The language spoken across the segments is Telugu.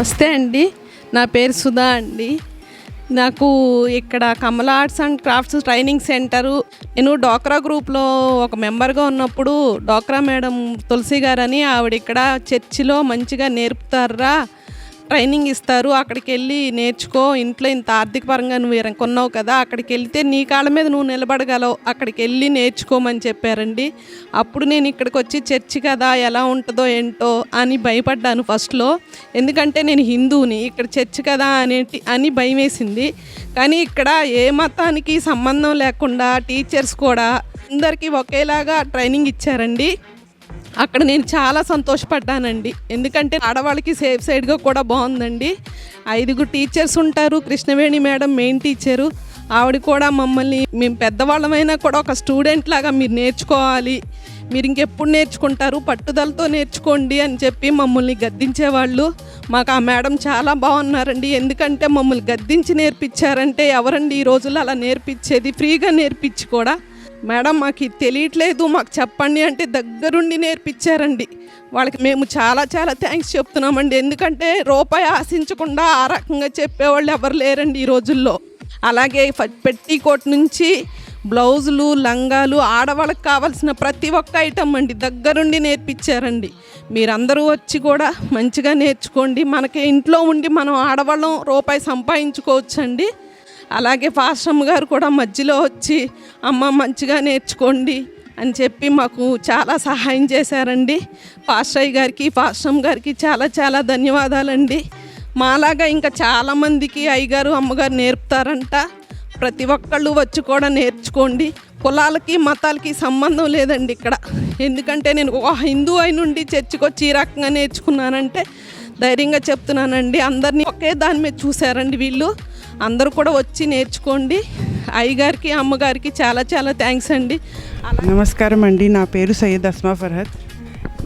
నమస్తే అండి. నా పేరు సుధా అండి. నాకు ఇక్కడ Kamala arts and crafts training centre, నేను డ్వాక్రా గ్రూప్లో ఒక మెంబర్గా ఉన్నప్పుడు డ్వాక్రా మేడం తులసి గారని ఆవిడ ఇక్కడ చర్చిలో మంచిగా నేర్పుతారా, ట్రైనింగ్ ఇస్తారు, అక్కడికి వెళ్ళి నేర్చుకో, ఇంట్లో ఇంత ఆర్థిక పరంగా నువ్వు కొన్నావు కదా, అక్కడికి వెళ్తే నీ కాళ్ళ మీద నువ్వు నిలబడగలవు, అక్కడికి వెళ్ళి నేర్చుకోమని చెప్పారండి. అప్పుడు నేను ఇక్కడికి వచ్చి చర్చి కదా ఎలా ఉంటుందో ఏంటో అని భయపడ్డాను ఫస్ట్లో. ఎందుకంటే నేను హిందువుని, ఇక్కడ చర్చి కదా అని భయం వేసింది. కానీ ఇక్కడ ఏ మతానికి సంబంధం లేకుండా టీచర్స్ కూడా అందరికీ ఒకేలాగా ట్రైనింగ్ ఇచ్చారండి. అక్కడ నేను చాలా సంతోషపడ్డానండి. ఎందుకంటే ఆడవాళ్ళకి సేఫ్ సైడ్గా కూడా బాగుందండి. 5 టీచర్స్ ఉంటారు. Krishnaveni madam main teacher. ఆవిడ కూడా మమ్మల్ని, మేము పెద్దవాళ్ళమైనా కూడా ఒక స్టూడెంట్ లాగా మీరు నేర్చుకోవాలి, మీరు ఇంకెప్పుడు నేర్చుకుంటారు, పట్టుదలతో నేర్చుకోండి అని చెప్పి మమ్మల్ని గద్దించేవాళ్ళు. మాకు ఆ మేడం చాలా బాగున్నారండి. ఎందుకంటే మమ్మల్ని గద్దించి నేర్పించారంటే ఎవరండి ఈ రోజుల్లో అలా నేర్పించేది, ఫ్రీగా నేర్పించి కూడా. మేడం మాకు ఇది తెలియట్లేదు, మాకు చెప్పండి అంటే దగ్గరుండి నేర్పించారండి. వాళ్ళకి మేము చాలా చాలా థ్యాంక్స్ చెప్తున్నామండి. ఎందుకంటే రూపాయి ఆశించకుండా ఆ రకంగా చెప్పేవాళ్ళు ఎవరు లేరండి ఈ రోజుల్లో. అలాగే పెట్టికోట్ నుంచి బ్లౌజులు, లంగాలు, ఆడవాళ్ళకి కావాల్సిన ప్రతి ఒక్క ఐటమ్ అండి దగ్గరుండి నేర్పించారండి. మీరందరూ వచ్చి కూడా మంచిగా నేర్చుకోండి. మనకి ఇంట్లో ఉండి మనం ఆడవాళ్ళం రూపాయి సంపాదించుకోవచ్చండి. అలాగే పాస్టమ్ గారు కూడా మధ్యలో వచ్చి అమ్మ మంచిగా నేర్చుకోండి అని చెప్పి మాకు చాలా సహాయం చేశారండి. పాస్టయ్య గారికి, పాస్టమ్ గారికి చాలా చాలా ధన్యవాదాలండి. మాలాగా ఇంకా చాలామందికి అయ్యగారు, అమ్మగారు నేర్పుతారంట. ప్రతి ఒక్కళ్ళు వచ్చి కూడా నేర్చుకోండి. కులాలకి మతాలకి సంబంధం లేదండి ఇక్కడ. ఎందుకంటే నేను ఒక హిందూ అయి నుండి చర్చికి వచ్చి ఈ రకంగా నేర్చుకున్నానంటే ధైర్యంగా చెప్తున్నానండి. అందరినీ ఒకే దాని మీద చూశారండి వీళ్ళు. అందరూ కూడా వచ్చి నేర్చుకోండి. అయ్యగారికి, అమ్మగారికి చాలా చాలా థ్యాంక్స్ అండి. నమస్కారం అండి. నా పేరు సయ్యద్ అస్మా ఫర్హద్.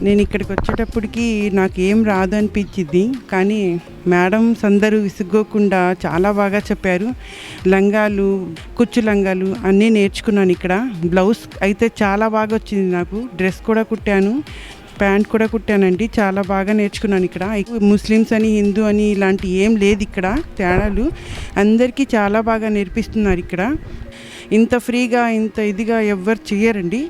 నేను ఇక్కడికి వచ్చేటప్పటికి నాకు ఏం రాదు అనిపించింది, కానీ మేడమ్స్ అందరూ విసుక్కోకుండా చాలా బాగా చెప్పారు. లంగాలు, కుచ్చు లంగాలు అన్నీ నేర్చుకున్నాను ఇక్కడ. బ్లౌజ్ అయితే చాలా బాగా వచ్చింది నాకు. డ్రెస్ కూడా కుట్టాను, ప్యాంట్ కూడా కుట్టానండి. చాలా బాగా నేర్చుకున్నాను ఇక్కడ. ముస్లిమ్స్ అని, హిందూ అని ఇలాంటి ఏం లేదు ఇక్కడ తేడాలు. అందరికీ చాలా బాగా నేర్పిస్తున్నారు ఇక్కడ. ఇంత ఫ్రీగా, ఇంత ఇదిగా ఎవ్వరు చేయరండి.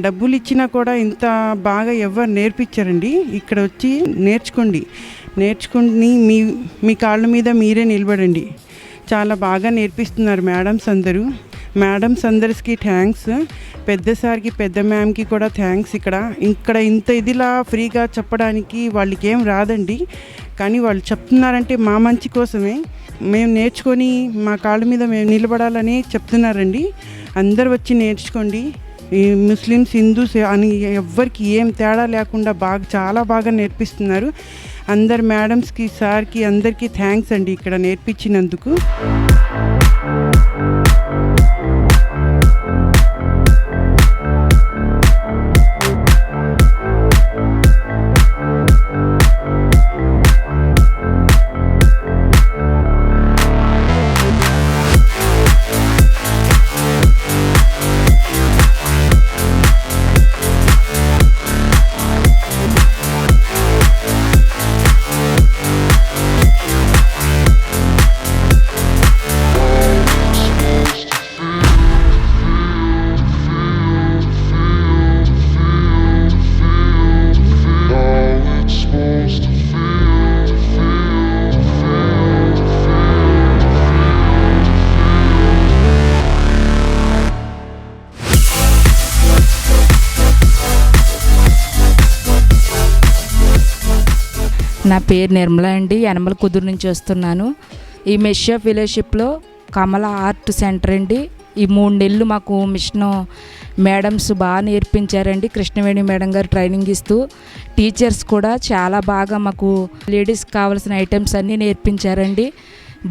డబ్బులు ఇచ్చినా కూడా ఇంత బాగా ఎవ్వరు నేర్పించారండి. ఇక్కడ వచ్చి నేర్చుకోండి. నేర్చుకుని మీ కాళ్ళ మీద మీరే నిలబడండి. చాలా బాగా నేర్పిస్తున్నారు మేడమ్స్ అందరూ. మేడమ్స్ అందరికీ థ్యాంక్స్. పెద్ద సార్కి, పెద్ద మ్యామ్కి కూడా థ్యాంక్స్. ఇక్కడ ఇంత ఇదిలా ఫ్రీగా చెప్పడానికి వాళ్ళకి ఏం రాదండి, కానీ వాళ్ళు చెప్తున్నారంటే మా మంచి కోసమే. మేము నేర్చుకొని మా కాళ్ళ మీద మేము నిలబడాలని చెప్తున్నారండి. అందరు వచ్చి నేర్చుకోండి. ఈ ముస్లిమ్స్, హిందూస్ అని ఎవ్వరికి ఏం తేడా లేకుండా చాలా బాగా నేర్పిస్తున్నారు. అందరు మేడమ్స్కి, సార్కి అందరికీ థ్యాంక్స్ అండి ఇక్కడ నేర్పించినందుకు. నా పేరు నిర్మల అండి. యనమల కుదురు నుంచి వస్తున్నాను. ఈ మెషియా ఫెలోషిప్లో కమల ఆర్ట్ సెంటర్ అండి. ఈ 3 నెలలు మాకు మిషన్ మేడమ్స్ బాగా నేర్పించారండి. కృష్ణవేణి మేడం గారు ట్రైనింగ్ ఇస్తూ, టీచర్స్ కూడా చాలా బాగా మాకు లేడీస్కి కావాల్సిన ఐటమ్స్ అన్నీ నేర్పించారండి.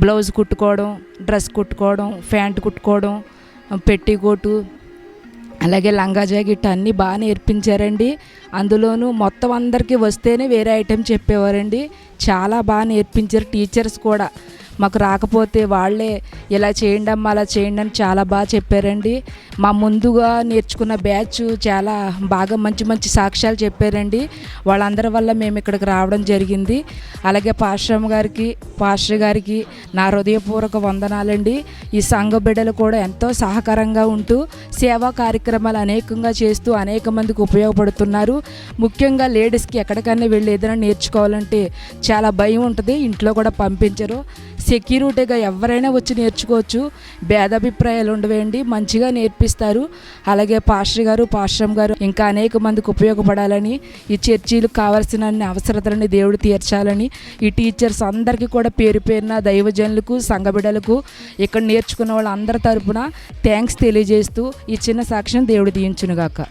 బ్లౌజ్ కుట్టుకోవడం, డ్రెస్ కుట్టుకోవడం, ప్యాంట్ కుట్టుకోవడం, పెట్టికోటు, అలాగే లంగా జాకెట్ అన్నీ బాగా నేర్పించారండి. అందులోనూ మొత్తం అందరికీ వస్తేనే వేరే ఐటెం చెప్పేవారండి. చాలా బాగా నేర్పించారు. టీచర్స్ కూడా మాకు రాకపోతే వాళ్ళే ఇలా చేయండి అమ్మా అలా చేయండి అని చాలా బాగా చెప్పారండి. మా ముందుగా నేర్చుకున్న బ్యాచ్ చాలా బాగా మంచి మంచి సాక్ష్యాలు చెప్పారండి. వాళ్ళందరి వల్ల మేము ఇక్కడికి రావడం జరిగింది. అలాగే పాస్టర్ గారికి నా హృదయపూర్వక వందనాలండి. ఈ సంఘ బిడ్డలు కూడా ఎంతో సహకారంగా ఉంటూ సేవా కార్యక్రమాలు అనేకంగా చేస్తూ అనేక మందికి ఉపయోగపడుతున్నారు. ముఖ్యంగా లేడీస్కి ఎక్కడికైనా వెళ్ళి ఏదైనా నేర్చుకోవాలంటే చాలా భయం ఉంటుంది, ఇంట్లో కూడా పంపించరు. సెక్యూరిటీగా ఎవరైనా వచ్చి నేర్చుకోవచ్చు, భేదాభిప్రాయాలు ఉండవేయండి, మంచిగా నేర్పిస్తారు. అలాగే పాస్టర్ గారు ఇంకా అనేక మందికి ఉపయోగపడాలని, ఈ చర్చీలకు కావాల్సిన అన్ని అవసరతలని దేవుడు తీర్చాలని, ఈ టీచర్స్ అందరికీ కూడా పేరు పేరున దైవజనులకు సంఘ బిడ్డలకు ఇక్కడ నేర్చుకున్న వాళ్ళందరి తరపున థ్యాంక్స్ తెలియజేస్తూ ఈ చిన్న సాక్ష్యం దేవుడు దీయించునుగాక.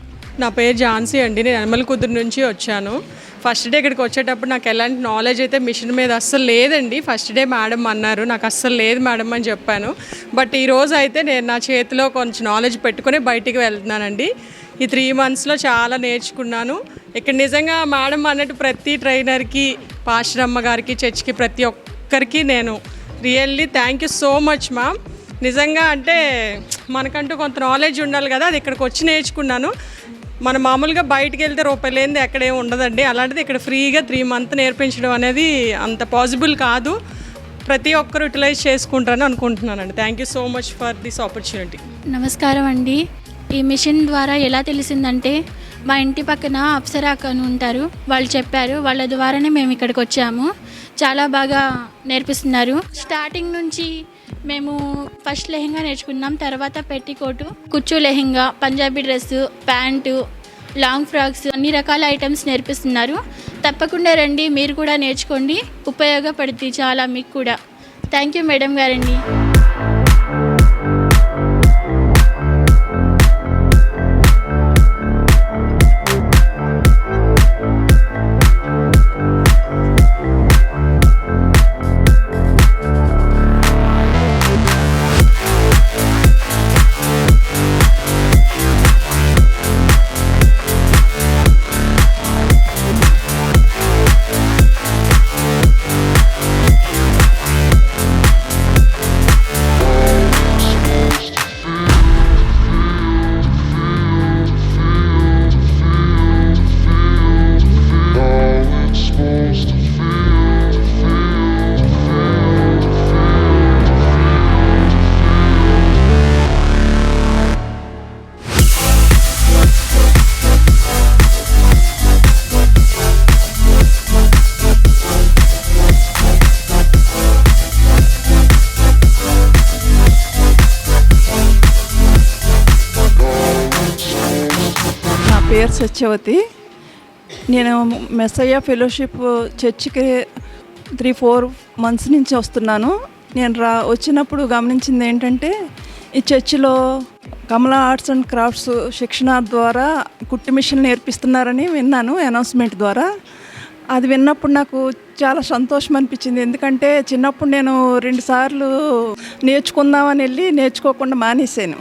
నా పేరు ఝాన్సీ అండి. నేను యనమల కుదురు నుంచి వచ్చాను. ఫస్ట్ డే ఇక్కడికి వచ్చేటప్పుడు నాకు ఎలాంటి నాలెడ్జ్ అయితే మిషన్ మీద అస్సలు లేదండి. ఫస్ట్ డే మేడం అన్నారు, నాకు అస్సలు లేదు మేడం అని చెప్పాను. బట్ ఈరోజు అయితే నేను నా చేతిలో కొంచెం నాలెడ్జ్ పెట్టుకుని బయటికి వెళ్తున్నానండి. ఈ 3 monthsలో చాలా నేర్చుకున్నాను. ఇక్కడ నిజంగా మేడం అన్నట్టు ప్రతి ట్రైనర్కి, పాస్టర్ అమ్మ గారికి, చర్చ్కి ప్రతి ఒక్కరికి నేను really thank you so much ma'am. నిజంగా అంటే మనకంటూ కొంత నాలెడ్జ్ ఉండాలి కదా, అది ఇక్కడికి వచ్చి నేర్చుకున్నాను. మనం మామూలుగా బయటికి వెళ్తే రూపాయలు లేనిది ఎక్కడేం ఉండదండి. అలాంటిది ఇక్కడ ఫ్రీగా 3 months నేర్పించడం అనేది అంత పాసిబుల్ కాదు. ప్రతి ఒక్కరు యూటిలైజ్ చేసుకుంటారని అనుకుంటున్నానండి. Thank you so much for this opportunity. నమస్కారం అండి. ఈ మిషన్ ద్వారా ఎలా తెలిసిందంటే, మా ఇంటి పక్కన అప్సరా అని ఉంటారు, వాళ్ళు చెప్పారు. వాళ్ళ ద్వారానే మేము ఇక్కడికి వచ్చాము. చాలా బాగా నేర్పిస్తున్నారు. స్టార్టింగ్ నుంచి మేము ఫస్ట్ లెహెంగా నేర్చుకున్నాం, తర్వాత పెట్టికోటు, కుచ్చు lehenga, Punjabi dress, pant, long frocks, అన్ని రకాల ఐటమ్స్ నేర్పిస్తున్నారు. తప్పకుండా రండి, మీరు కూడా నేర్చుకోండి, ఉపయోగపడుతుంది చాలా మీకు కూడా. థ్యాంక్ యూ మేడం గారండి. పేరు సత్యవతి. నేను మెస్సయ్య ఫెలోషిప్ చర్చికి 3-4 months నుంచి వస్తున్నాను. నేను వచ్చినప్పుడు గమనించింది ఏంటంటే, ఈ చర్చిలో కమలా ఆర్ట్స్ అండ్ క్రాఫ్ట్స్ శిక్షణ ద్వారా కుట్టు మిషన్ నేర్పిస్తున్నారని విన్నాను అనౌన్స్మెంట్ ద్వారా. అది విన్నప్పుడు నాకు చాలా సంతోషం అనిపించింది. ఎందుకంటే చిన్నప్పుడు నేను 2 సార్లు నేర్చుకుందామని వెళ్ళి నేర్చుకోకుండా మానేశాను.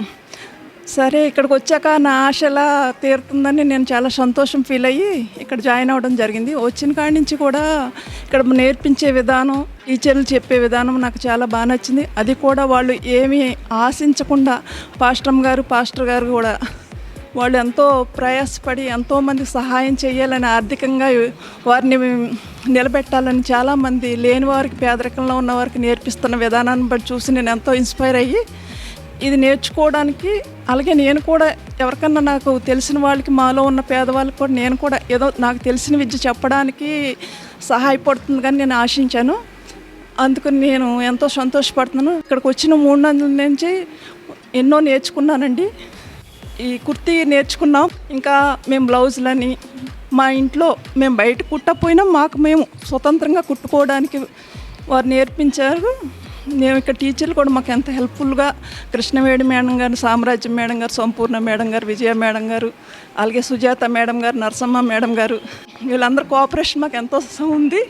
సరే, ఇక్కడికి వచ్చాక నా ఆశ ఎలా తీరుతుందని నేను చాలా సంతోషం ఫీల్ అయ్యి ఇక్కడ జాయిన్ అవ్వడం జరిగింది. వచ్చిన కాడి నుంచి కూడా ఇక్కడ నేర్పించే విధానం, టీచర్లు చెప్పే విధానం నాకు చాలా బాగా నచ్చింది. అది కూడా వాళ్ళు ఏమీ ఆశించకుండా పాస్టర్ గారు కూడా వాళ్ళు ఎంతో ప్రయాసపడి ఎంతోమంది సహాయం చేయాలని, ఆర్థికంగా వారిని నిలబెట్టాలని, చాలామంది లేని వారికి, పేదరికంలో ఉన్న వారికి నేర్పిస్తున్న విధానాన్ని బట్టి చూసి నేను ఎంతో ఇన్స్పైర్ అయ్యి ఇది నేర్చుకోవడానికి, అలాగే నేను కూడా ఎవరికన్నా నాకు తెలిసిన వాళ్ళకి, మాలో ఉన్న పేదవాళ్ళకి కూడా నేను కూడా ఏదో నాకు తెలిసిన విద్య చెప్పడానికి సహాయపడుతుంది కానీ నేను ఆశించాను. అందుకని నేను ఎంతో సంతోషపడుతున్నాను. ఇక్కడికి వచ్చిన 3 నెలల నుంచి ఎన్నో నేర్చుకున్నానండి. ఈ కుర్తీ నేర్చుకున్నాం, ఇంకా మేము బ్లౌజులని మా ఇంట్లో మేము బయట కుట్టకపోయినా మాకు మేము స్వతంత్రంగా కుట్టుకోవడానికి వారు నేర్పించారు. మేము ఇక్కడ టీచర్లు కూడా మాకు ఎంత హెల్ప్ఫుల్గా, కృష్ణవేణి మేడం గారు, సామ్రాజ్యం మేడం గారు, సంపూర్ణ మేడం గారు, విజయ మేడం గారు, అలాగే సుజాత మేడం గారు, నరసమ్మ మేడం గారు, వీళ్ళందరూ కోఆపరేషన్ మాకు ఎంతో ఉంది.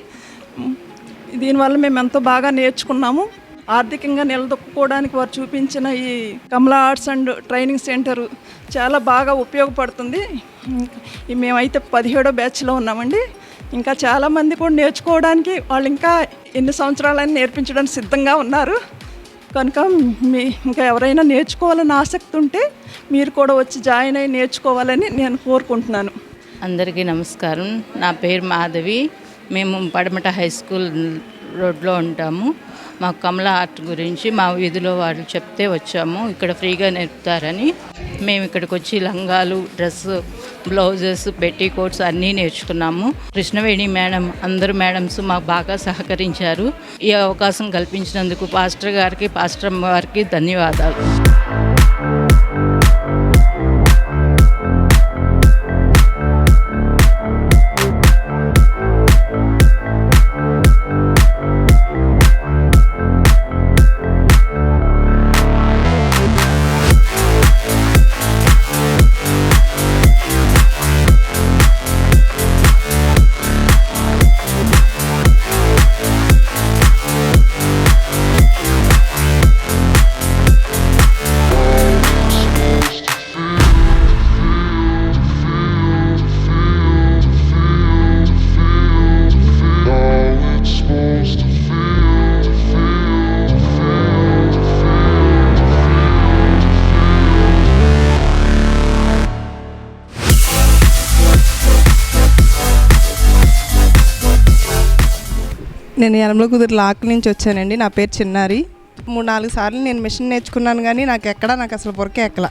దీనివల్ల మేము ఎంతో బాగా నేర్చుకున్నాము. ఆర్థికంగా నిలదొక్కుకోవడానికి వారు చూపించిన ఈ కమలా ఆర్ట్స్ అండ్ ట్రైనింగ్ సెంటరు చాలా బాగా ఉపయోగపడుతుంది. మేమైతే 17వ బ్యాచ్లో ఉన్నామండి. ఇంకా చాలామంది కూడా నేర్చుకోవడానికి వాళ్ళు ఇంకా ఎన్ని సంవత్సరాలని నేర్పించడానికి సిద్ధంగా ఉన్నారు. కనుక ఇంకా ఎవరైనా నేర్చుకోవాలని ఆసక్తి ఉంటే మీరు కూడా వచ్చి జాయిన్ అయ్యి నేర్చుకోవాలని నేను కోరుకుంటున్నాను. అందరికీ నమస్కారం. నా పేరు మాధవి. మేము పడమట హై స్కూల్ రోడ్లో ఉంటాము. మాకు కమలా ఆర్ట్ గురించి మా వీధిలో వాళ్ళు చెప్తే వచ్చాము. ఇక్కడ ఫ్రీగా నేర్పుతారని మేము ఇక్కడికి వచ్చి లంగాలు, డ్రెస్సు, బ్లౌజెస్, పెట్టీకోట్స్ అన్నీ నేర్చుకున్నాము. కృష్ణవేణి మేడం, అందరు మేడమ్స్ మాకు బాగా సహకరించారు. ఈ అవకాశం కల్పించినందుకు పాస్టర్ గారికి, పాస్టర్ అమ్మ గారికి ధన్యవాదాలు. నేను యనమల కుదురు లాక్ నుంచి వచ్చానండి. నా పేరు చిన్నారి. 3-4 సార్లు నేను మిషన్ నేర్చుకున్నాను, కానీ నాకు అసలు పొరకే ఎక్కల.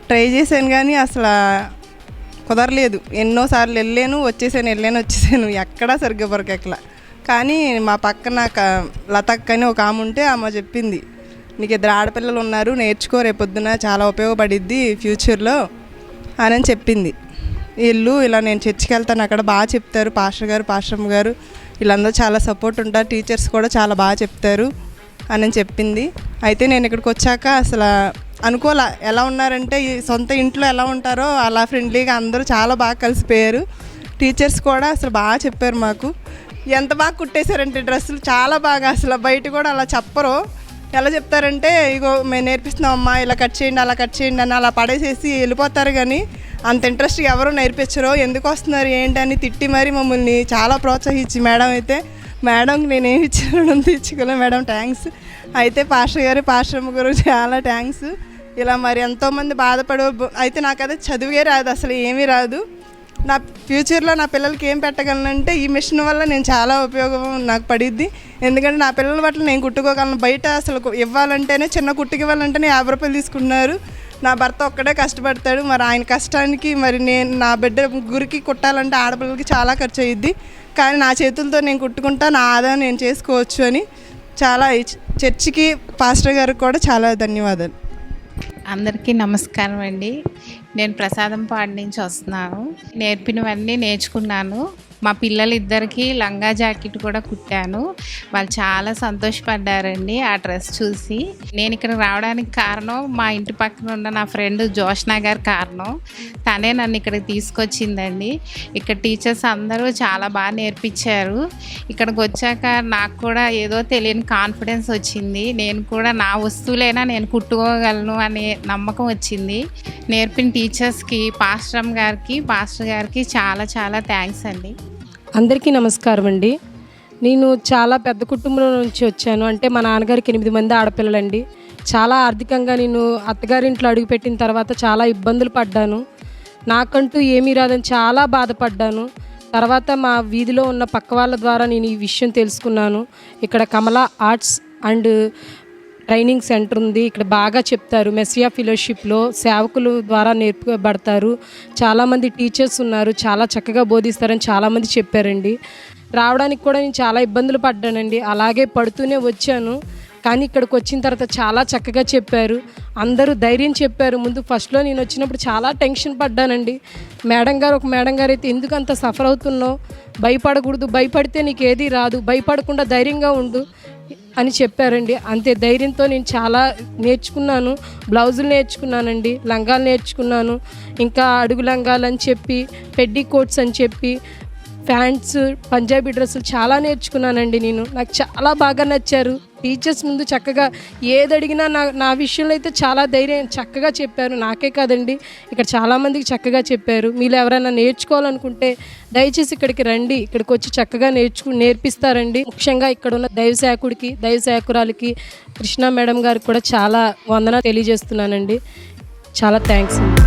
ట్రై చేశాను కానీ అసలు కుదరలేదు. ఎన్నోసార్లు వెళ్ళాను వచ్చేసాను, ఎక్కడా సరిగ్గా పొరకెక్కల. కానీ మా పక్కన లతక్క అని ఒక ఆమె ఉంటే ఆమె చెప్పింది, నీకు 2 ఆడపిల్లలు ఉన్నారు, నేర్చుకో, రేపొద్దున చాలా ఉపయోగపడిద్ది ఫ్యూచర్లో అని చెప్పింది. వీళ్ళు ఇలా నేను చర్చికి వెళ్తాను, అక్కడ బాగా చెప్తారు పాస్టర్ గారు, పాస్టమ్మ గారు, వీళ్ళందరూ చాలా సపోర్ట్ ఉంటారు, టీచర్స్ కూడా చాలా బాగా చెప్తారు అని చెప్పింది. అయితే నేను ఇక్కడికి వచ్చాక అసలు అనుకోలే, ఎలా ఉన్నారంటే ఈ సొంత ఇంట్లో ఎలా ఉంటారో అలా ఫ్రెండ్లీగా అందరూ చాలా బాగా కలిసిపోయారు. టీచర్స్ కూడా అసలు బాగా చెప్పారు మాకు. ఎంత బాగా కుట్టేశారంటే డ్రెస్సులు చాలా బాగా, అసలు బయట కూడా అలా చెప్పరు. ఎలా చెప్తారంటే, ఇగో మేము నేర్పిస్తున్నాం అమ్మా, ఇలా కట్ చేయండి, అలా కట్ చేయండి అని అలా పడేసేసి వెళ్ళిపోతారు. కానీ అంత ఇంట్రెస్ట్గా ఎవరు నేర్పించరు. ఎందుకు వస్తున్నారు ఏంటి అని తిట్టి మరి మమ్మల్ని చాలా ప్రోత్సహించి మేడంకి నేనేమి ఇచ్చిన తెచ్చుకోలే మేడం, థ్యాంక్స్. అయితే పాస్టర్ గారు, పాస్టమ్మ గారు చాలా థ్యాంక్స్. ఇలా మరి ఎంతోమంది అయితే నాకు అదే చదువే రాదు, అసలు ఏమీ రాదు. నా ఫ్యూచర్లో నా పిల్లలకి ఏం పెట్టగలనంటే ఈ మిషన్ వల్ల నేను చాలా ఉపయోగం నాకు పడిద్ది. ఎందుకంటే నా పిల్లల బట్టలు నేను కుట్టుకోగలను. బయట అసలు ఇవ్వాలంటేనే, చిన్న కుట్టుకి ఇవ్వాలంటేనే 50 రూపాయలు తీసుకున్నారు. నా భర్త ఒక్కడే కష్టపడతాడు. మరి ఆయన కష్టానికి మరి నేను నా బిడ్డ ముగ్గురికి కుట్టాలంటే ఆడపిల్లలకి చాలా ఖర్చు అయ్యిద్ది. కానీ నా చేతులతో నేను కుట్టుకుంటా, నా ఆదాయం నేను చేసుకోవచ్చు అని చాలా చర్చికి, పాస్టర్ గారికి కూడా చాలా ధన్యవాదాలు. అందరికీ నమస్కారం అండి. నేను ప్రసాదంపాడు నుంచి వస్తున్నాను. నేర్పినవన్నీ నేర్చుకున్నాను. మా పిల్లలిద్దరికీ లంగా జాకెట్ కూడా కుట్టాను. వాళ్ళు చాలా సంతోషపడ్డారండి ఆ డ్రెస్ చూసి. నేను ఇక్కడ రావడానికి కారణం మా ఇంటి పక్కన ఉన్న నా ఫ్రెండ్ జోష్నా గారి కారణం. తనే నన్ను ఇక్కడికి తీసుకొచ్చిందండి. ఇక్కడ టీచర్స్ అందరూ చాలా బాగా నేర్పించారు. ఇక్కడికి వచ్చాక నాకు కూడా ఏదో తెలియని కాన్ఫిడెన్స్ వచ్చింది. నేను కూడా నా వస్తువులైనా నేను కుట్టుకోగలను అనే నమ్మకం వచ్చింది. నేర్పిన టీచర్స్కి, పాస్టర్ గారికి చాలా చాలా థ్యాంక్స్ అండి. అందరికీ నమస్కారం అండి. నేను చాలా పెద్ద కుటుంబం నుంచి వచ్చాను. అంటే మా నాన్నగారికి 8 మంది ఆడపిల్లలండి. చాలా ఆర్థికంగా నేను అత్తగారింట్లో అడుగుపెట్టిన తర్వాత చాలా ఇబ్బందులు పడ్డాను. నాకంటూ ఏమీ రాదని చాలా బాధపడ్డాను. తర్వాత మా వీధిలో ఉన్న పక్క వాళ్ళ ద్వారా నేను ఈ విషయం తెలుసుకున్నాను. ఇక్కడ కమలా ఆర్ట్స్ అండ్ ట్రైనింగ్ సెంటర్ ఉంది. ఇక్కడ బాగా చెప్తారు. మెస్సియా ఫెలోషిప్లో సేవకులు ద్వారా నేర్పబడతారు. చాలామంది టీచర్స్ ఉన్నారు, చాలా చక్కగా బోధిస్తారని చాలామంది చెప్పారండి. రావడానికి కూడా నేను చాలా ఇబ్బందులు పడ్డానండి. అలాగే పడుతూనే వచ్చాను. కానీ ఇక్కడికి వచ్చిన తర్వాత చాలా చక్కగా చెప్పారు. అందరూ ధైర్యం చెప్పారు. ముందు ఫస్ట్లో నేను వచ్చినప్పుడు చాలా టెన్షన్ పడ్డానండి. ఒక మేడం గారు అయితే, ఎందుకు అంత సఫర్ అవుతున్నావు, భయపడకూడదు, భయపడితే నీకు ఏది రాదు, భయపడకుండా ధైర్యంగా ఉండు అని చెప్పారండి. అంతే ధైర్యంతో నేను చాలా నేర్చుకున్నాను. బ్లౌజులు నేర్చుకున్నానండి, లంగాలు నేర్చుకున్నాను, ఇంకా అడుగు లంగాలు అని చెప్పి, పెడ్డీ కోట్స్ అని చెప్పి, ప్యాంట్స్, పంజాబీ డ్రెస్సులు చాలా నేర్చుకున్నానండి. నాకు చాలా బాగా నచ్చారు. టీచర్స్ ముందు చక్కగా ఏది అడిగినా నా విషయంలో అయితే చాలా ధైర్యం చక్కగా చెప్పారు. నాకే కాదండి, ఇక్కడ చాలామందికి చక్కగా చెప్పారు. మీరు ఎవరైనా నేర్చుకోవాలనుకుంటే దయచేసి ఇక్కడికి రండి, ఇక్కడికి వచ్చి చక్కగా నేర్పిస్తారండి. ముఖ్యంగా ఇక్కడ ఉన్న దైవ సేవకురాలకి కృష్ణ మేడం గారికి కూడా చాలా వందన తెలియజేస్తున్నానండి. చాలా థ్యాంక్స్ అండి.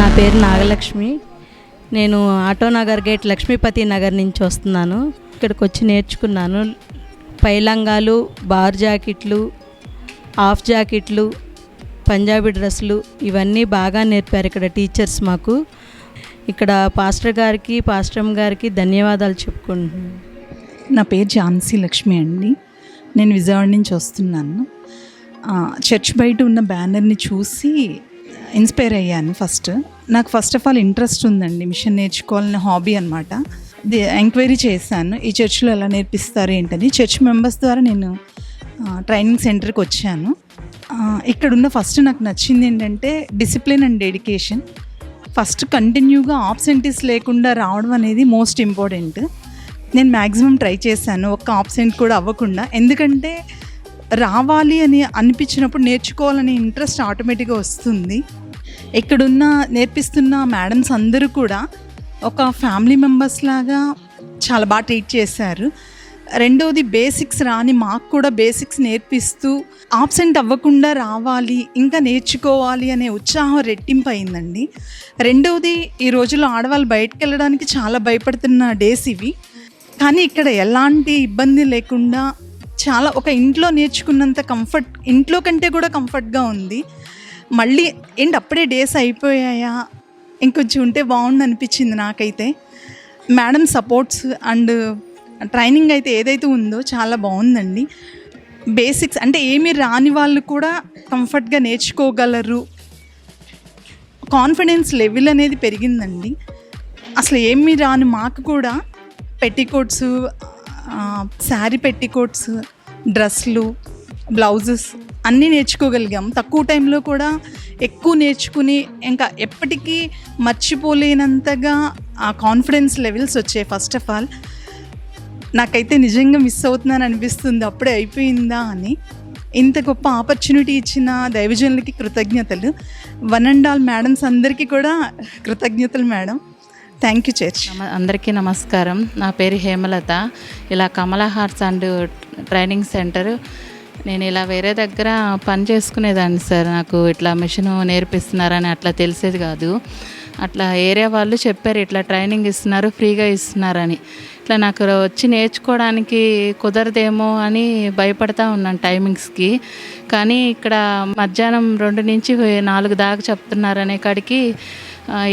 నా పేరు నాగలక్ష్మి. నేను ఆటోనగర్ గేట్ లక్ష్మీపతి నగర్ నుంచి వస్తున్నాను. ఇక్కడికి వచ్చి నేర్చుకున్నాను. పైలంగాలు, బార్ జాకెట్లు, హాఫ్ జాకెట్లు, పంజాబీ డ్రెస్సులు ఇవన్నీ బాగా నేర్పారు ఇక్కడ టీచర్స్ మాకు. ఇక్కడ పాస్టర్ గారికి ధన్యవాదాలు చెప్పుకుంటున్నాను. నా పేరు ఝాన్సీ లక్ష్మి అండి. నేను విజయవాడ నుంచి వస్తున్నాను. చర్చ్ బయట ఉన్న బ్యానర్ని చూసి ఇన్స్పైర్ అయ్యాను. నాకు ఫస్ట్ ఆఫ్ ఆల్ ఇంట్రెస్ట్ ఉందండి, మిషన్ నేర్చుకోవాలనే హాబీ అనమాట. ఎంక్వైరీ చేశాను ఈ చర్చ్లో ఎలా నేర్పిస్తారు ఏంటని. చర్చ్ మెంబర్స్ ద్వారా నేను ట్రైనింగ్ సెంటర్కి వచ్చాను. ఇక్కడున్న ఫస్ట్ నాకు నచ్చింది ఏంటంటే డిసిప్లిన్ అండ్ డెడికేషన్. ఫస్ట్ కంటిన్యూగా ఆబ్సెంటీస్ లేకుండా రావడం అనేది మోస్ట్ ఇంపార్టెంట్. నేను మ్యాక్సిమం ట్రై చేశాను, ఒక్క ఆబ్సెంట్ కూడా అవ్వకుండా. ఎందుకంటే రావాలి అని అనిపించినప్పుడు నేర్చుకోవాలనే ఇంట్రెస్ట్ ఆటోమేటిక్గా వస్తుంది. ఇక్కడున్న నేర్పిస్తున్న మేడమ్స్ అందరూ కూడా ఒక ఫ్యామిలీ మెంబర్స్ లాగా చాలా బాగా ట్రీట్ చేశారు. రెండవది బేసిక్స్ రాని మాకు కూడా బేసిక్స్ నేర్పిస్తూ ఆబ్సెంట్ అవ్వకుండా రావాలి, ఇంకా నేర్చుకోవాలి అనే ఉత్సాహం రెట్టింపు అయిందండి. రెండవది, ఈ రోజుల్లో ఆడవాళ్ళు బయటకు వెళ్ళడానికి చాలా భయపడుతున్న డేస్ ఇవి. కానీ ఇక్కడ ఎలాంటి ఇబ్బంది లేకుండా చాలా ఒక ఇంట్లో నేర్చుకున్నంత కంఫర్ట్, ఇంట్లో కంటే కూడా కంఫర్ట్గా ఉంది. మళ్ళీ ఏంటి అప్పుడే డేస్ అయిపోయాయా, ఇంకొంచెం ఉంటే బాగుండు అనిపించింది నాకైతే. మేడం సపోర్ట్స్ అండ్ ట్రైనింగ్ అయితే ఏదైతే ఉందో చాలా బాగుందండి. బేసిక్స్ అంటే ఏమీ రాని వాళ్ళు కూడా కంఫర్ట్గా నేర్చుకోగలరు. కాన్ఫిడెన్స్ లెవెల్ అనేది పెరిగిందండి. అసలు ఏమీ రాని మాకు కూడా పెట్టికోట్స్, శారీ పెట్టికోట్స్, డ్రెస్లు, బ్లౌజెస్ అన్నీ నేర్చుకోగలిగాం. తక్కువ టైంలో కూడా ఎక్కువ నేర్చుకుని ఇంకా ఎప్పటికీ మర్చిపోలేనంతగా ఆ కాన్ఫిడెన్స్ లెవెల్స్ వచ్చాయి. ఫస్ట్ ఆఫ్ ఆల్ నాకైతే నిజంగా మిస్ అవుతున్నాను అనిపిస్తుంది, అప్పుడే అయిపోయిందా అని. ఇంత గొప్ప ఆపర్చునిటీ ఇచ్చిన దైవజనులకి కృతజ్ఞతలు. వన్ అండ్ ఆల్ మేడమ్స్ అందరికీ కూడా కృతజ్ఞతలు మేడం. Thank you church. అందరికీ నమస్కారం. నా పేరు హేమలత. ఇలా కమలా హార్ట్స్ అండ్ ట్రైనింగ్ సెంటర్, నేను ఇలా వేరే దగ్గర పని చేసుకునేదాన్ని సార్. నాకు ఇట్లా మిషన్ నేర్పిస్తున్నారని అట్లా తెలిసేది కాదు. అట్లా ఏరియా వాళ్ళు చెప్పారు ఇట్లా ట్రైనింగ్ ఇస్తున్నారు, ఫ్రీగా ఇస్తున్నారని. ఇట్లా నాకు వచ్చి నేర్చుకోవడానికి కుదరదేమో అని భయపడతా ఉన్నాను టైమింగ్స్కి. కానీ ఇక్కడ మధ్యాహ్నం 2 నుంచి 4 దాకా చెప్తున్నారనే కాడికి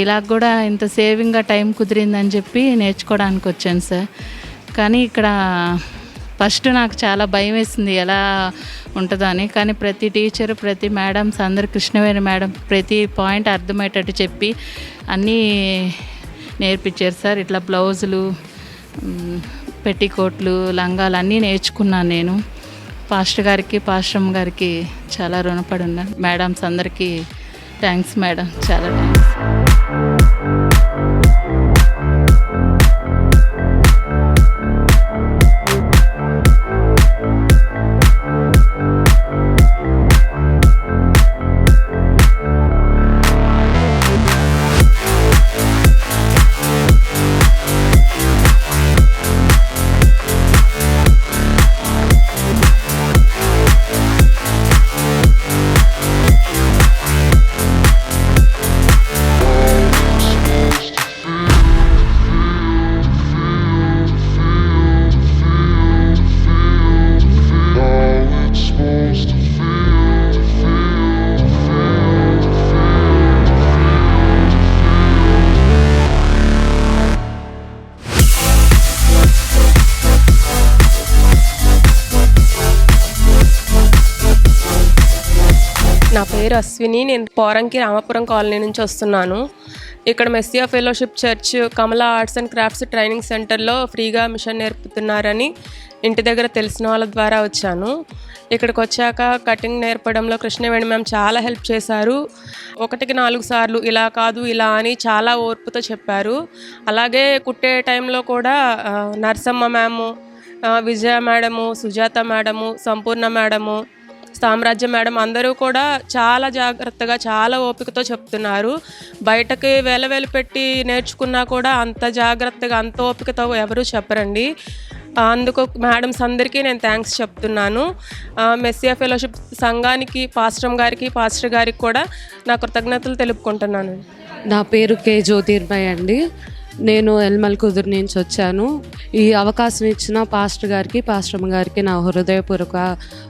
ఇలా కూడా ఇంత సేవింగ్గా టైం కుదిరిందని చెప్పి నేర్చుకోవడానికి వచ్చాను సార్. కానీ ఇక్కడ ఫస్ట్ నాకు చాలా భయం వేసింది ఎలా ఉంటుందో అని. కానీ ప్రతి టీచరు, ప్రతి మేడమ్స్ అందరు, కృష్ణవేణి మేడం ప్రతి పాయింట్ అర్థమయ్యేటట్టు చెప్పి అన్నీ నేర్పించారు సార్. ఇట్లా బ్లౌజులు, పెట్టికోట్లు, లంగాలు అన్నీ నేర్చుకున్నాను నేను. పాస్టర్ గారికి, పాస్టమ్ గారికి చాలా రుణపడి ఉన్నాను. మేడమ్స్ అందరికీ థ్యాంక్స్ మేడం, చాలా థ్యాంక్స్. నా పేరు అశ్విని. నేను పోరంకి రామాపురం కాలనీ నుంచి వస్తున్నాను. ఇక్కడ Messiah fellowship church Kamala arts and crafts training సెంటర్లో ఫ్రీగా మిషన్ నేర్పుతున్నారని ఇంటి దగ్గర తెలిసిన వాళ్ళ ద్వారా వచ్చాను. ఇక్కడికి వచ్చాక కటింగ్ నేర్పడంలో కృష్ణవేణి మ్యామ్ చాలా హెల్ప్ చేశారు. 1-4 సార్లు ఇలా కాదు ఇలా అని చాలా ఓర్పుతో చెప్పారు. అలాగే కుట్టే టైంలో కూడా నర్సమ్మ మ్యాము, విజయ మేడము, సుజాత మేడము, సంపూర్ణ మేడము, సామ్రాజ్య మేడం అందరూ కూడా చాలా జాగ్రత్తగా, చాలా ఓపికతో చెప్తున్నారు. బయటకి వేల పెట్టి నేర్చుకున్నా కూడా అంత జాగ్రత్తగా, అంత ఓపికతో ఎవరూ చెప్పరండి. అందుకు మేడమ్స్ అందరికీ నేను థ్యాంక్స్ చెప్తున్నాను. మెస్సియా ఫెలోషిప్ సంఘానికి, పాస్టర్ గారికి కూడా నా కృతజ్ఞతలు తెలుపుకుంటున్నాను. నా పేరు కే జ్యోతిర్మయ్ అండి. నేను ఎల్మల్ కుదురు నుంచి వచ్చాను. ఈ అవకాశం ఇచ్చిన పాస్టర్ గారికి నా హృదయపూర్వక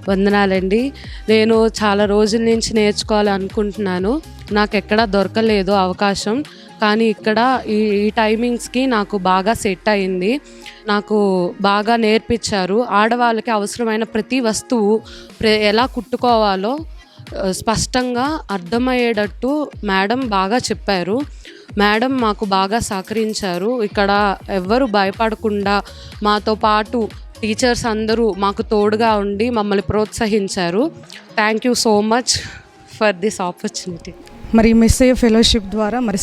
వందనాలండి. నేను చాలా రోజుల నుంచి నేర్చుకోవాలనుకుంటున్నాను. నాకు ఎక్కడా దొరకలేదు అవకాశం. కానీ ఇక్కడ ఈ టైమింగ్స్కి నాకు బాగా సెట్ అయింది. నాకు బాగా నేర్పించారు. ఆడవాళ్ళకి అవసరమైన ప్రతి వస్తువు ఎలా కుట్టుకోవాలో స్పష్టంగా అర్థమయ్యేటట్టు మేడం బాగా చెప్పారు. మేడం మాకు బాగా సహకరించారు. ఇక్కడ ఎవ్వరు భయపడకుండా మాతో పాటు టీచర్స్ అందరూ మాకు తోడుగా ఉండి మమ్మల్ని ప్రోత్సహించారు. Thank you so much for this opportunity. మరి మెస్సియా ఫెలోషిప్ ద్వారా మరి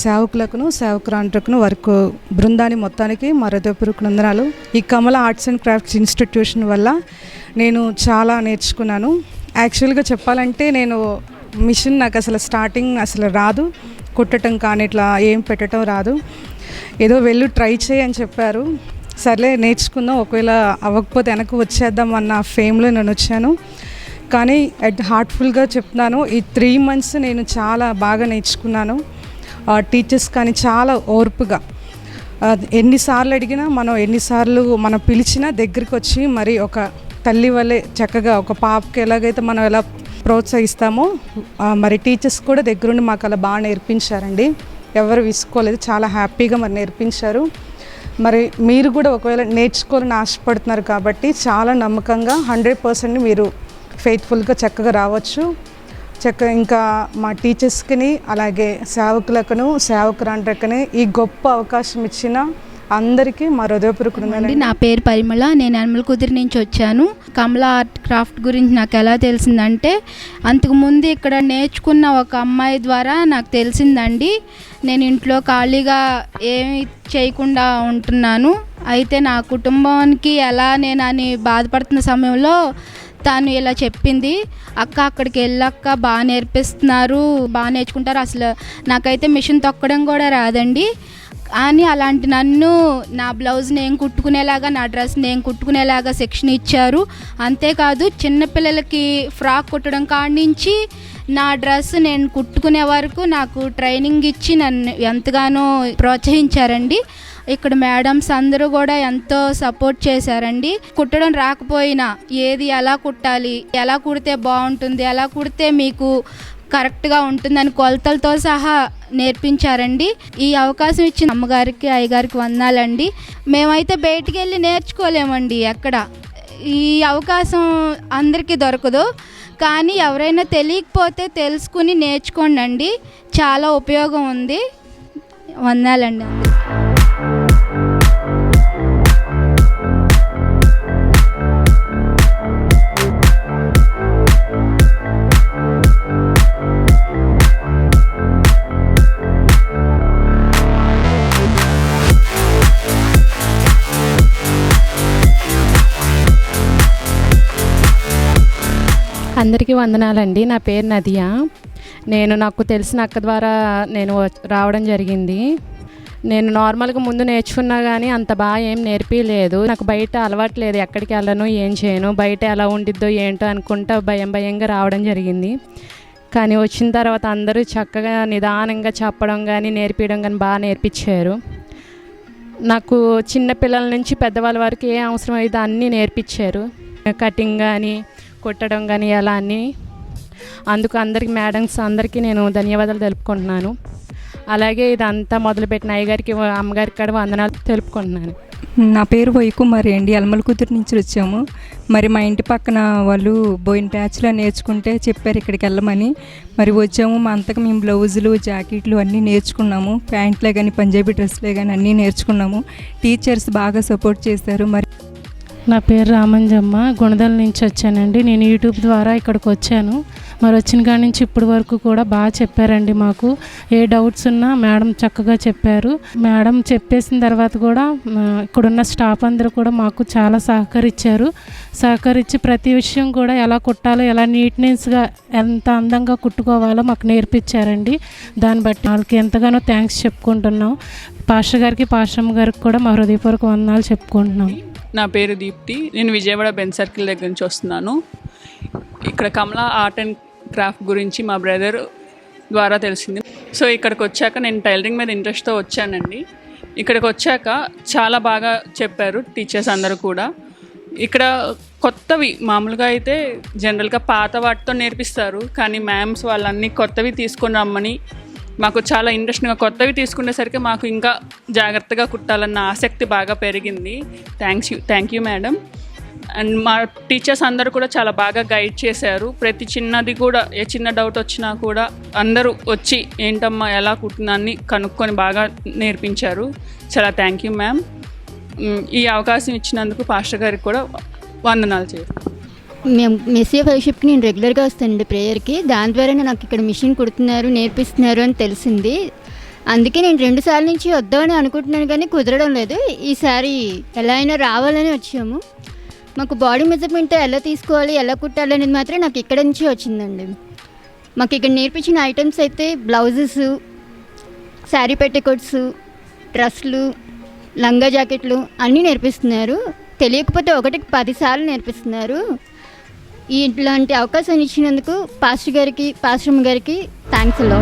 సేవకురాండ్రకును వర్క్ బృందాన్ని మొత్తానికి మా హృదయపూర్వక వందనాలు. ఈ కమల ఆర్ట్స్ అండ్ క్రాఫ్ట్స్ ఇన్స్టిట్యూషన్ వల్ల నేను చాలా నేర్చుకున్నాను. యాక్చువల్గా చెప్పాలంటే నేను మిషన్ నాకు అసలు స్టార్టింగ్ అసలు రాదు, కుట్టడం కానీ ఇట్లా ఏం పెట్టడం రాదు. ఏదో వెళ్ళి ట్రై చేయని చెప్పారు. సర్లే నేర్చుకుందాం, ఒకవేళ అవ్వకపోతే వెనక్కి వచ్చేద్దాం అన్న ఫేమ్లో నేను వచ్చాను. కానీ హార్ట్ఫుల్గా చెప్తున్నాను, ఈ 3 months నేను చాలా బాగా నేర్చుకున్నాను. టీచర్స్ కానీ చాలా ఓర్పుగా, ఎన్నిసార్లు అడిగినా మనం పిలిచినా దగ్గరికి వచ్చి మరి ఒక తల్లి వల్లే చక్కగా ఒక పాపకి ఎలాగైతే మనం ఎలా ప్రోత్సహిస్తామో మరి టీచర్స్ కూడా దగ్గరుండి మాకు అలా బాగా నేర్పించారండి. ఎవరు విసుకోలేదు, చాలా హ్యాపీగా మరి నేర్పించారు. మరి మీరు కూడా ఒకవేళ నేర్చుకోవాలని ఆశపడుతున్నారు కాబట్టి చాలా నమ్మకంగా 100% మీరు ఫెయిత్ఫుల్గా చక్కగా రావచ్చు. ఇంకా మా టీచర్స్కి అలాగే సేవకురాండ్రకని ఈ గొప్ప అవకాశం ఇచ్చిన అందరికీ మా హృదయపూర్వక. నా పేరు పరిమళ. నేను ఎనమల కుదురు నుంచి వచ్చాను. కమలా ఆర్ట్ క్రాఫ్ట్ గురించి నాకు ఎలా తెలిసిందంటే, అంతకుముందు ఇక్కడ నేర్చుకున్న ఒక అమ్మాయి ద్వారా నాకు తెలిసిందండి. నేను ఇంట్లో ఖాళీగా ఏమి చేయకుండా ఉంటున్నాను. అయితే నా కుటుంబానికి ఎలా నేను అని బాధపడుతున్న సమయంలో తను ఇలా చెప్పింది, అక్క అక్కడికి వెళ్ళక్క బాగా నేర్పిస్తున్నారు, బాగా నేర్చుకుంటారు. అసలు నాకైతే మిషన్ తొక్కడం కూడా రాదండి. అని అలాంటి నన్ను నా బ్లౌజ్ నేను కుట్టుకునేలాగా, నా డ్రెస్ నేను కుట్టుకునేలాగా శిక్షణ ఇచ్చారు. అంతేకాదు చిన్నపిల్లలకి ఫ్రాక్ కుట్టడం కాడి నుంచి నా డ్రెస్ నేను కుట్టుకునే వరకు నాకు ట్రైనింగ్ ఇచ్చి నన్ను ఎంతగానో ప్రోత్సహించారండి. ఇక్కడ మేడమ్స్ అందరూ కూడా ఎంతో సపోర్ట్ చేశారండి. కుట్టడం రాకపోయినా ఏది ఎలా కుట్టాలి, ఎలా కుడితే బాగుంటుంది, ఎలా కుడితే మీకు కరెక్ట్గా ఉంటుందని కొలతలతో సహా నేర్పించారండి. ఈ అవకాశం ఇచ్చిన అమ్మగారికి అయ్యగారికి వందనాలండి. మేమైతే బయటికి వెళ్ళి నేర్చుకోలేమండి ఎక్కడ. ఈ అవకాశం అందరికీ దొరకదు, కానీ ఎవరైనా తెలియకపోతే తెలుసుకుని నేర్చుకోండి అండి, చాలా ఉపయోగం ఉంది. వందనాలండి. అందరికీ వందనాలండి. నా పేరు నదియా. నాకు తెలిసిన అక్క ద్వారా నేను రావడం జరిగింది. నేను నార్మల్గా ముందు నేర్చుకున్నా కానీ అంత బాగా ఏం నేర్పిలేదు. నాకు బయట అలవాటు లేదు, ఎక్కడికి వెళ్ళను, ఏం చేయను, బయట ఎలా ఉండిద్దో ఏంటో అనుకుంటా భయంగా రావడం జరిగింది. కానీ వచ్చిన తర్వాత అందరూ చక్కగా నిదానంగా చెప్పడం కానీ నేర్పించడం కానీ బాగా నేర్పించారు. నాకు చిన్న పిల్లల నుంచి పెద్దవాళ్ళ వరకు ఏ అవసరం అయితే అన్నీ నేర్పించారు. కటింగ్ కానీ కుట్టడం కానీ ఎలా అని. అందుకు అందరికి మేడమ్స్ అందరికీ నేను ధన్యవాదాలు తెలుపుకుంటున్నాను. అలాగే ఇదంతా మొదలుపెట్టిన అయ్యగారికి అమ్మగారికి కూడా వందనాలు తెలుపుకుంటున్నాను. నా పేరు వైకుమారి అండి. అల్మలకుదురు నుంచి వచ్చాము. మరి మా ఇంటి పక్కన వాళ్ళు బోయిన ప్యాచ్లో నేర్చుకుంటే చెప్పారు ఇక్కడికి వెళ్ళమని. మరి వచ్చాము. మా అంతకు మేము బ్లౌజులు జాకెట్లు అన్నీ నేర్చుకున్నాము. ప్యాంట్లే కానీ పంజాబీ డ్రెస్లే కానీ అన్నీ నేర్చుకున్నాము. టీచర్స్ బాగా సపోర్ట్ చేశారు. మరి నా పేరు రామంజమ్మ, గుణదల నుంచి వచ్చానండి. నేను యూట్యూబ్ ద్వారా ఇక్కడికి వచ్చాను. మరి వచ్చిన కాడి నుంచి ఇప్పటి వరకు కూడా బాగా చెప్పారండి. మాకు ఏ డౌట్స్ ఉన్నా మేడం చక్కగా చెప్పారు. మేడం చెప్పేసిన తర్వాత కూడా ఇక్కడున్న స్టాఫ్ అందరూ కూడా మాకు చాలా సహకరించి ప్రతి విషయం కూడా ఎలా కుట్టాలో, ఎలా నీట్నెస్గా ఎంత అందంగా కుట్టుకోవాలో మాకు నేర్పించారండి. దాన్ని బట్టి వాళ్ళకి ఎంతగానో థ్యాంక్స్ చెప్పుకుంటున్నాం. పాస్టర్ గారికి పాస్టమ్మ గారికి కూడా మా హృదయపూర్వక వందనాలు చెప్పుకుంటున్నాం. నా పేరు దీప్తి. నేను విజయవాడ బెన్ సర్కిల్ దగ్గర నుంచి వస్తున్నాను. ఇక్కడ కమలా ఆర్ట్ అండ్ క్రాఫ్ట్ గురించి మా బ్రదర్ ద్వారా తెలిసింది. సో ఇక్కడికి వచ్చాక నేను టైలరింగ్ మీద ఇంట్రెస్ట్తో వచ్చానండి. ఇక్కడికి వచ్చాక చాలా బాగా చెప్పారు టీచర్స్ అందరూ కూడా. ఇక్కడ కొత్తవి మామూలుగా అయితే జనరల్గా పాత వాటితో నేర్పిస్తారు, కానీ మ్యామ్స్ వాళ్ళన్నీ కొత్తవి తీసుకొని రమ్మని మాకు చాలా ఇంట్రెస్ట్గా కొత్తవి తీసుకునేసరికి మాకు ఇంకా జాగ్రత్తగా కుట్టాలన్న ఆసక్తి బాగా పెరిగింది. Thank you madam. అండ్ మా టీచర్స్ అందరూ కూడా చాలా బాగా గైడ్ చేశారు. ప్రతి చిన్నది కూడా ఏ చిన్న డౌట్ వచ్చినా కూడా అందరూ వచ్చి ఏంటమ్మా ఎలా కుట్టిందని కనుక్కొని బాగా నేర్పించారు. చాలా థ్యాంక్ యూ మ్యామ్. ఈ అవకాశం ఇచ్చినందుకు పాస్టర్ గారికి కూడా వందనాలు చేస్తాను. మేము మెస్సియా ఫెలోషిప్కి నేను రెగ్యులర్గా వస్తానండి ప్రేయర్కి. దాని ద్వారా నాకు ఇక్కడ మిషన్ కుడుతున్నారు, నేర్పిస్తున్నారు అని తెలిసింది. అందుకే నేను 2 సార్లు నుంచి వద్దామని అనుకుంటున్నాను, కానీ కుదరడం లేదు. ఈసారి ఎలా అయినా రావాలని వచ్చాము. మాకు బాడీ మెజర్మెంట్ ఎలా తీసుకోవాలి, ఎలా కుట్టాలి అనేది మాత్రం నాకు ఇక్కడ నుంచి వచ్చిందండి. మాకు ఇక్కడ నేర్పించిన ఐటమ్స్ అయితే బ్లౌజెస్, శారీ పెట్టికోట్స్, డ్రెస్లు, లంగా జాకెట్లు అన్నీ నేర్పిస్తున్నారు. తెలియకపోతే ఒకటికి 10 సార్లు నేర్పిస్తున్నారు. ఇట్లాంటి అవకాశాన్ని ఇచ్చినందుకు పాస్టర్ గారికి పాస్టమ్మ గారికి థ్యాంక్స్ అలా.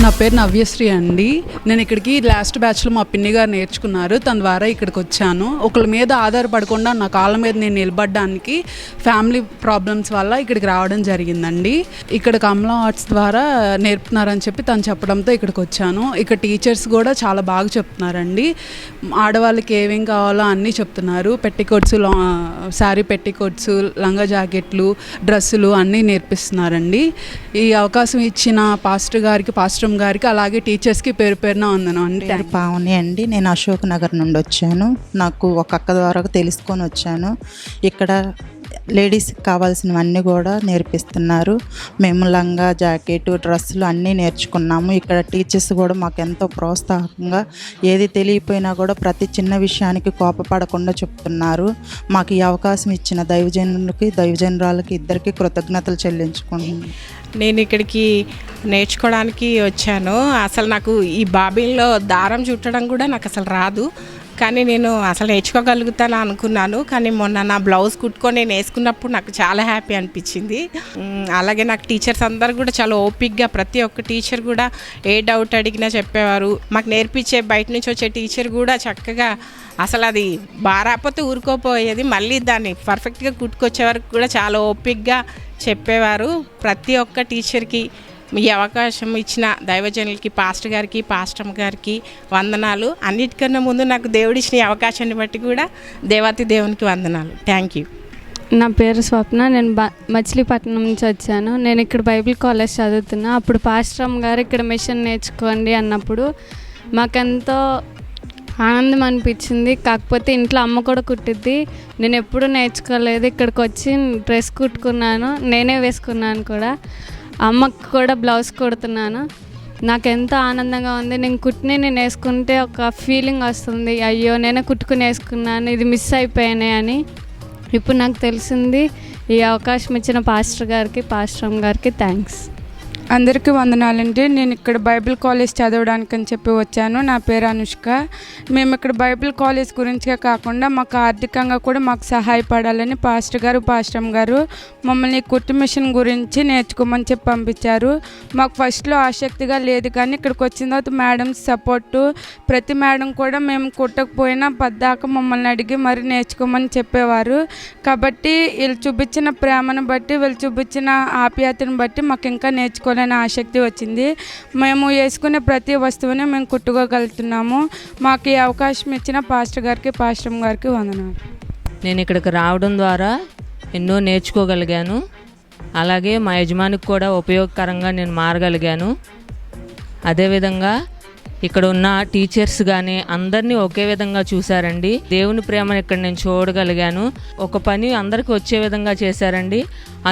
నా పేరు నవ్యశ్రీ అండి. నేను ఇక్కడికి లాస్ట్ బ్యాచ్లో మా పిన్ని గారు నేర్చుకున్నారు, తన ద్వారా ఇక్కడికి వచ్చాను. ఒకళ్ళ మీద ఆధారపడకుండా నా కాళ్ళ మీద నేను నిలబడడానికి ఫ్యామిలీ ప్రాబ్లమ్స్ వల్ల ఇక్కడికి రావడం జరిగిందండి. ఇక్కడ కమలా ఆర్ట్స్ ద్వారా నేర్పుతున్నారని చెప్పి తను చెప్పడంతో ఇక్కడికి వచ్చాను. ఇక్కడ టీచర్స్ కూడా చాలా బాగా చెప్తున్నారండి. ఆడవాళ్ళకి ఏమేం కావాలో అన్నీ చెప్తున్నారు. పెట్టికోట్స్, శారీ పెట్టికోట్స్, లంగా జాకెట్లు, డ్రెస్సులు అన్నీ నేర్పిస్తున్నారండి. ఈ అవకాశం ఇచ్చిన పాస్టర్ గారికి అలాగే టీచర్స్కి పేరు పేరున వందనం అండి. పావని అండి. నేను అశోక్ నగర్ నుండి వచ్చాను. నాకు ఒక అక్క ద్వారా తెలుసుకొని వచ్చాను. ఇక్కడ లేడీస్కి కావాల్సినవన్నీ కూడా నేర్పిస్తున్నారు. మేము లంగా జాకెట్, డ్రెస్సులు అన్నీ నేర్చుకున్నాము. ఇక్కడ టీచర్స్ కూడా మాకు ఎంతో ప్రోత్సాహంగా ఏది తెలియపోయినా కూడా ప్రతి చిన్న విషయానికి కోపపడకుండా చెప్తున్నారు. మాకు ఈ అవకాశం ఇచ్చిన దైవజనురాలకి ఇద్దరికి కృతజ్ఞతలు చెల్లించుకుంటున్నాను. నేను ఇక్కడికి నేర్చుకోవడానికి వచ్చాను. అసలు నాకు ఈ బాబిన్లో దారం చుట్టడం కూడా నాకు అసలు రాదు, కానీ నేను అసలు నేర్చుకోగలుగుతాను అనుకున్నాను. కానీ మొన్న నా బ్లౌజ్ కుట్టుకొని నేను వేసుకున్నప్పుడు నాకు చాలా హ్యాపీ అనిపించింది. అలాగే నాకు టీచర్స్ అందరు కూడా చాలా ఓపిక్గా, ప్రతి ఒక్క టీచర్ కూడా ఏ డౌట్ అడిగినా చెప్పేవారు. మాకు నేర్పించే బయట నుంచి వచ్చే టీచర్ కూడా చక్కగా అసలు అది బారాపోతే ఊరుకోపోయేది, మళ్ళీ దాన్ని పర్ఫెక్ట్గా కుట్టుకొచ్చే వరకు కూడా చాలా ఓపిక్గా చెప్పేవారు. ప్రతి ఒక్క టీచర్కి ఈ అవకాశం ఇచ్చిన దైవజనులకి, పాస్టర్ గారికి, పాస్టమ్ గారికి వందనాలు. అన్నిటికన్నా ముందు నాకు దేవుడిచ్చిన ఈ అవకాశాన్ని బట్టి కూడా దేవాతి దేవునికి వందనాలు. Thank you. నా పేరు స్వప్న. నేను మచిలీపట్నం నుంచి వచ్చాను. నేను ఇక్కడ బైబిల్ కాలేజ్ చదువుతున్నా. అప్పుడు పాస్టమ్ గారు ఇక్కడ మిషన్ నేర్చుకోండి అన్నప్పుడు మాకెంతో ఆనందం అనిపించింది. కాకపోతే ఇంట్లో అమ్మ కూడా కుట్టిద్ది, నేను ఎప్పుడూ నేర్చుకోలేదు. ఇక్కడికి వచ్చి డ్రెస్ కుట్టుకున్నాను, నేనే వేసుకున్నాను కూడా. అమ్మకు కూడా బ్లౌజ్ కుడుతున్నాను. నాకు ఎంతో ఆనందంగా ఉంది. నేను వేసుకుంటే ఒక ఫీలింగ్ వస్తుంది, అయ్యో నేనే కుట్టుకుని వేసుకున్నాను, ఇది మిస్ అయిపోయానే అని. ఇప్పుడు నాకు తెలిసింది. ఈ అవకాశం ఇచ్చిన పాస్టర్ గారికి, పాస్టర్ గారికి థ్యాంక్స్. అందరికీ వందనాలండి. నేను ఇక్కడ బైబిల్ కాలేజ్ చదవడానికి అని చెప్పి వచ్చాను. నా పేరు అనుష్క. మేము ఇక్కడ బైబిల్ కాలేజ్ గురించే కాకుండా మాకు ఆర్థికంగా కూడా మాకు సహాయపడాలని పాస్టర్ గారు మమ్మల్ని కుట్టు మిషన్ గురించి నేర్చుకోమని చెప్పి పంపించారు. మాకు ఫస్ట్లో ఆసక్తిగా లేదు, కానీ ఇక్కడికి వచ్చిన తర్వాత మేడమ్స్ సపోర్టు, ప్రతి మేడం కూడా మేము కుట్టకపోయినా పద్దాక మమ్మల్ని అడిగి మరి నేర్చుకోమని చెప్పేవారు. కాబట్టి వీళ్ళు చూపించిన ప్రేమను బట్టి, వీళ్ళు చూపించిన ఆప్యాయతను బట్టి మాకు ఇంకా నేర్చుకోవాలని ఆసక్తి వచ్చింది. మేము వేసుకునే ప్రతి వస్తువుని మేము కుట్టుకోగలుగుతున్నాము. మాకు ఈ అవకాశం ఇచ్చిన పాస్టర్ గారికి, పాస్టమ్ గారికి వందనాలు. నేను ఇక్కడికి రావడం ద్వారా ఎన్నో నేర్చుకోగలిగాను. అలాగే మా యజమానికి కూడా ఉపయోగకరంగా నేను మారగలిగాను. అదేవిధంగా ఇక్కడ ఉన్న టీచర్స్ కానీ అందరినీ ఒకే విధంగా చూశారండి. దేవుని ప్రేమను ఇక్కడ నేను చూడగలిగాను. ఒక పని అందరికీ వచ్చే విధంగా చేశారండి.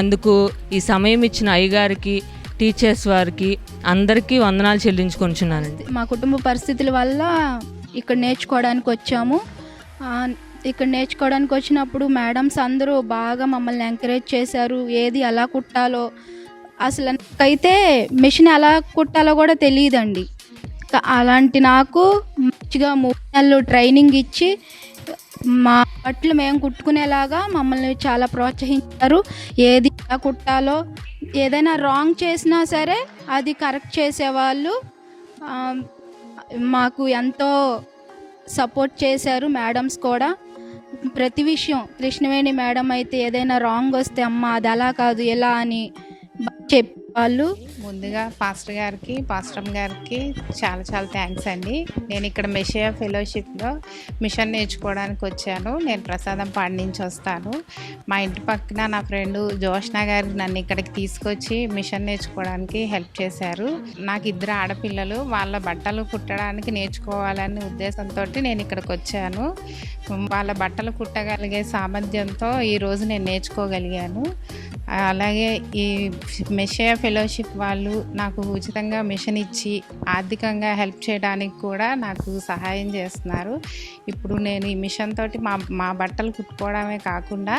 అందుకు ఈ సమయం ఇచ్చిన అయ్యగారికి, టీచర్స్ వారికి అందరికీ వందనాలు చెల్లించుకుంటున్నానండి. మా కుటుంబ పరిస్థితుల వల్ల ఇక్కడ నేర్చుకోవడానికి వచ్చాము. ఇక్కడ నేర్చుకోవడానికి వచ్చినప్పుడు మేడమ్స్ అందరూ బాగా మమ్మల్ని ఎంకరేజ్ చేశారు. ఏది ఎలా కుట్టాలో, అసలు నాకైతే మిషన్ ఎలా కుట్టాలో కూడా తెలియదండి. అలాంటి నాకు మంచిగా 3 నెలలు ట్రైనింగ్ ఇచ్చి మా బట్టలు మేము కుట్టుకునేలాగా మమ్మల్ని చాలా ప్రోత్సహించారు. ఏది ఎలా కుట్టాలో, ఏదైనా రాంగ్ చేసినా సరే అది కరెక్ట్ చేసేవాళ్ళు. మాకు ఎంతో సపోర్ట్ చేశారు మేడమ్స్ కూడా. ప్రతి విషయం కృష్ణవేణి మేడం అయితే ఏదైనా రాంగ్ వస్తే అమ్మ అది అలా కాదు ఎలా అని చెప్పేవాళ్ళు. ముందుగా పాస్టర్ గారికి, పాస్టమ్ గారికి చాలా చాలా థ్యాంక్స్ అండి. నేను ఇక్కడ మెషియా ఫెలోషిప్లో మిషన్ నేర్చుకోవడానికి వచ్చాను. నేను ప్రసాదంపాడు నుంచి వస్తాను. మా ఇంటి పక్కన నా ఫ్రెండ్ జోష్న గారు నన్ను ఇక్కడికి తీసుకొచ్చి మిషన్ నేర్చుకోవడానికి హెల్ప్ చేశారు. నాకు 2 ఆడపిల్లలు, వాళ్ళ బట్టలు కుట్టడానికి నేర్చుకోవాలనే ఉద్దేశంతో నేను ఇక్కడికి వచ్చాను. వాళ్ళ బట్టలు కుట్టగలిగే సామర్థ్యంతో ఈరోజు నేను నేర్చుకోగలిగాను. అలాగే ఈ మెషియా ఫెలోషిప్ వాళ్ళు నాకు ఉచితంగా మిషన్ ఇచ్చి ఆర్థికంగా హెల్ప్ చేయడానికి కూడా నాకు సహాయం చేస్తున్నారు. ఇప్పుడు నేను ఈ మిషన్ తోటి మా బట్టలు కుట్టుకోవడమే కాకుండా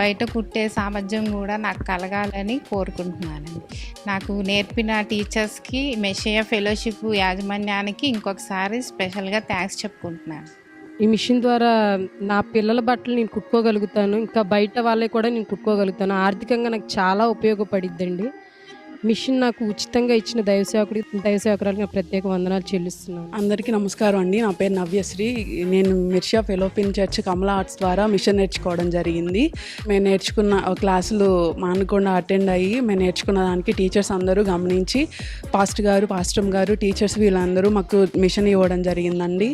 బయట కుట్టే సామర్థ్యం కూడా నాకు కలగాలని కోరుకుంటున్నానండి. నాకు నేర్పిన టీచర్స్కి, మెషియా ఫెలోషిప్ యాజమాన్యానికి ఇంకొకసారి స్పెషల్గా థ్యాంక్స్ చెప్పుకుంటున్నాను. ఈ మిషన్ ద్వారా నా పిల్లల బట్టలు నేను కుట్టుకోగలుగుతాను, ఇంకా బయట వాళ్ళే కూడా నేను కుట్టుకోగలుగుతాను. ఆర్థికంగా నాకు చాలా ఉపయోగపడిద్దండి. మిషన్ నాకు ఉచితంగా ఇచ్చిన దైవసేవకురాలకు ప్రత్యేక వందనాలు చెల్లిస్తున్నాను. అందరికీ నమస్కారం అండి. నా పేరు నవ్యశ్రీ. నేను మిర్షా ఫెలోపిన్ చర్చ్ కమలా ఆర్ట్స్ ద్వారా మిషన్ నేర్చుకోవడం జరిగింది. మేము నేర్చుకున్న క్లాసులు మానకుండా అటెండ్ అయ్యి మేము నేర్చుకున్న దానికి టీచర్స్ అందరూ గమనించి పాస్టర్ గారు టీచర్స్ వీళ్ళందరూ మాకు మిషన్ ఇవ్వడం జరిగిందండి.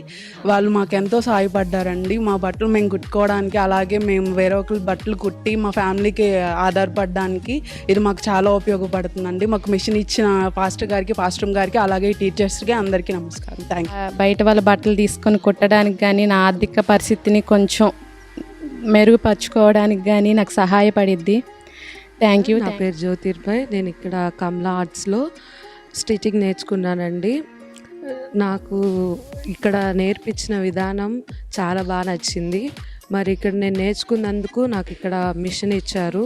వాళ్ళు మాకు ఎంతో సహాయపడ్డారండి. మా బట్టలు మేము కుట్టుకోవడానికి, అలాగే మేము వేరే ఒకరి బట్టలు కుట్టి మా ఫ్యామిలీకి ఆధారపడడానికి ఇది మాకు చాలా ఉపయోగపడుతుందండి. మాకు మిషన్ ఇచ్చిన పాస్టర్ గారికి అలాగే టీచర్స్కి అందరికీ నమస్కారం. Thank you. బయట వాళ్ళ బట్టలు తీసుకొని కుట్టడానికి కానీ నా ఆర్థిక పరిస్థితిని కొంచెం మెరుగుపరుచుకోవడానికి కానీ నాకు సహాయపడిద్ది. Thank you. నా పేరు జ్యోతిర్భాయ్. నేను ఇక్కడ కమలా ఆర్ట్స్లో స్టిచ్చింగ్ నేర్చుకున్నానండి. నాకు ఇక్కడ నేర్పించిన విధానం చాలా బాగా నచ్చింది. మరి ఇక్కడ నేను నేర్చుకున్నందుకు నాకు ఇక్కడ మిషన్ ఇచ్చారు.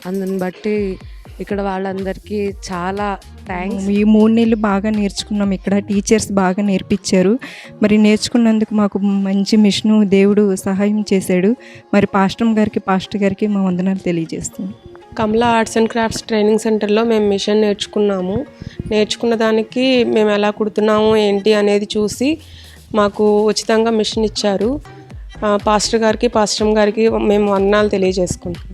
అందుని బట్టి ఇక్కడ వాళ్ళందరికీ చాలా థ్యాంక్స్. ఈ 3 నెలలు బాగా నేర్చుకున్నాం. ఇక్కడ టీచర్స్ బాగా నేర్పించారు. మరి నేర్చుకున్నందుకు మాకు మంచి మిషను దేవుడు సహాయం చేశాడు. మరి పాస్టర్ గారికి మా వందనాలు తెలియజేస్తున్నాం. కమలా ఆర్ట్స్ అండ్ క్రాఫ్ట్స్ ట్రైనింగ్ సెంటర్లో మేము మిషన్ నేర్చుకున్నాము. నేర్చుకున్న దానికి మేము ఎలా కుడుతున్నాము ఏంటి అనేది చూసి మాకు ఉచితంగా మిషన్ ఇచ్చారు. పాస్టర్ గారికి మేము వందనాలు తెలియజేసుకుంటాం.